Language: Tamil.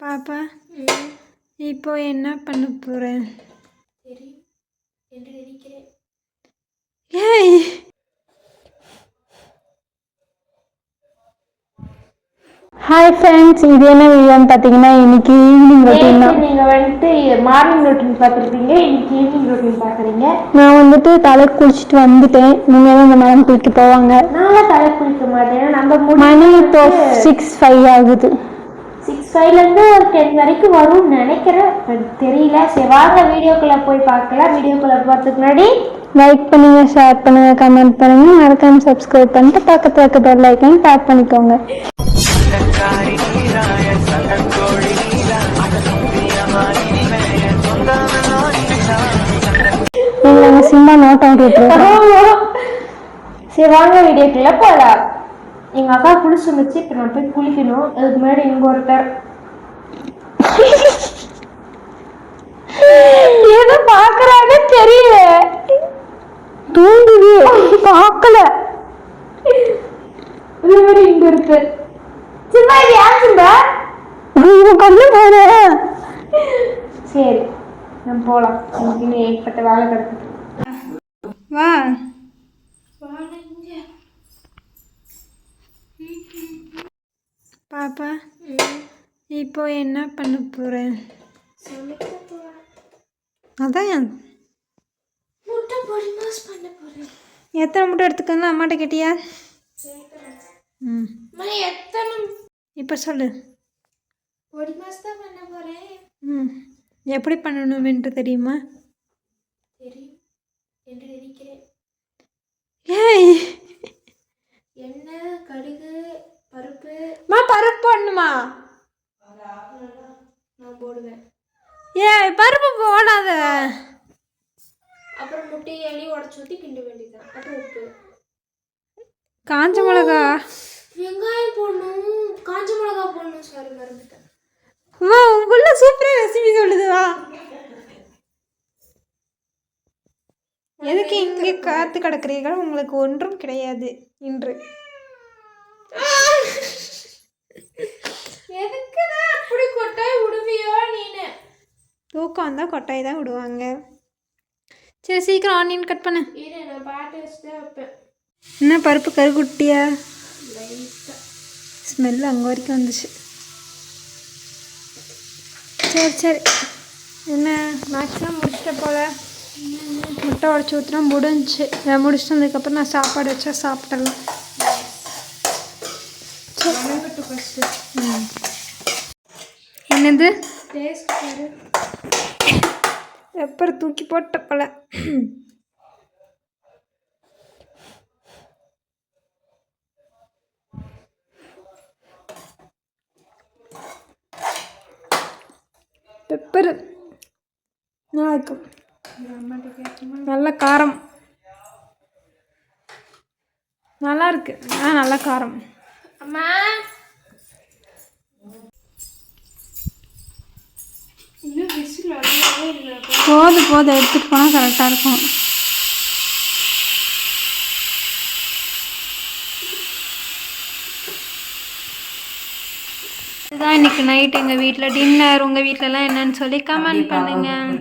பாப்பா இப்போ என்ன பண்ண போகிறேன்? ஏய் ஹாய் ஃப்ரெண்ட்ஸ், இது என்ன வீடியோன்னு பார்த்தீங்கன்னா இன்னைக்கு ஈவினிங் ரொட்டீன் தான். நீங்கள் வந்துட்டு மார்னிங் ரொட்டீன் பார்த்துருப்பீங்க, இன்னைக்கு ஈவினிங் ரொட்டீன் பார்க்குறீங்க. நான் வந்துட்டு தலை குளிச்சுட்டு வந்துட்டேன். நீங்கள் தான் இந்த மேடம் குளிக்க போவாங்க. நான் தலை குளிக்க மாட்டேன். நம்ம மணி இப்போ 6:05 ஆகுது. 6:05லேருந்து ஒரு 10 வரைக்கும் வரும்னு நினைக்கிறேன், தெரியல. சரி வாங்க வீடியோக்குள்ளே போய் பார்க்கலாம். வீடியோக்குள்ளே பார்த்துக்கு முன்னாடி லைக் பண்ணுங்க, ஷேர் பண்ணுங்க, கமெண்ட் பண்ணுங்க, மறக்காம சப்ஸ்கிரைப் பண்ணிட்டு பக்கத்துல இருக்க பெல் ஐக்கான் டேப் பண்ணிக்கோங்க. நீங்க சிம்மா நோட் அவுட் விட்டுருக்கோம். சரி வாங்க வீடியோக்குள்ளே போகலாம். எங்கள் அக்கா குளிச்சு வச்சு இப்போ நான் போய் குளிக்கணும். அதுக்கு முன்னாடி இங்கே ஒருத்தர் எதை பார்க்கறாங்க தெரியல, தூங்குது, பார்க்கல. இது மாதிரி இங்க இருக்கு. சும்மா இது யாருந்தா கண்ணு போன. சரி நம்ம போகலாம். எனக்கு இன்னும் ஏற்பட்ட வேலை கிடக்குது. வா பாப்பா இப்போ என்ன பண்ண போகிறேன்? அதான் முட்டை பொடி மாஸ் பண்ண போறேன். எத்தனை முட்டை எடுத்துக்கணும் அம்மாட்ட கேட்டியா? எத்தனை இப்போ சொல்லு. பொடி மாஸ் தான் பண்ண போறேன். எப்படி பண்ணணுமென்று தெரியுமா? தெரியும் என்று நினைக்கிறேன். ஏய் எண்ணெய், கடுகு, பருப்பு. பருப்பு போடணுமா? நான் போடுவேன். ஏய் பருப்பு போடாத. அப்புறம் முட்டையை அள்ளி உடச்சி ஊற்றி கிண்ட வேண்டியதுதான். அப்புறம் உப்பு, காஞ்ச மிளகா, வெங்காயம் போடணும், காஞ்ச மிளகா போடணும். சாரி மறந்துட்டேன். உங்களுக்குள்ள சூப்பராக ரெசிபி சொல்லுதுவா. எதுக்கு இங்கே காத்து கிடக்கிறீர்கள்? உங்களுக்கு ஒன்றும் கிடையாது இன்று. எதுக்குதான் அப்படி கொட்டாய் விடுவியோ நீனு? தூக்கம் வந்தால் கொட்டாய் தான் விடுவாங்க. சரி சீக்கிரம் ஆனியன் கட் பண்ணு. இரு நான் பாட்டு வச்சுட்டு வைப்பேன். என்ன பருப்பு கருகுட்டியா? ஸ்மெல் அங்கே வரைக்கும் வந்துச்சு. சரி சரி, என்ன மேக்ஸிமம் முடிச்சிட்ட போல். முட்டை உடச்சி ஊற்றினா முடிஞ்சிச்சு. முடிச்சுட்டு வந்ததுக்கப்புறம் நான் சாப்பாடு வச்சா சாப்பிடலாம். என்னது பெப்பர் தூக்கி போட்ட போல. பெப்பர் நல்லா இருக்கும், நல்ல காரம், நல்லா இருக்கு. நல்ல காரம். அம்மா இன்னும் விசில் அடிக்கவே இல்லை. போதும் எடுத்துகிட்டு போனால் கரெக்டாக இருக்கும். இதுதான் இன்னைக்கு நைட் எங்கள் வீட்டில் டின்னர். உங்கள் வீட்டிலலாம் என்னன்னு சொல்லி கமெண்ட் பண்ணுங்கள்.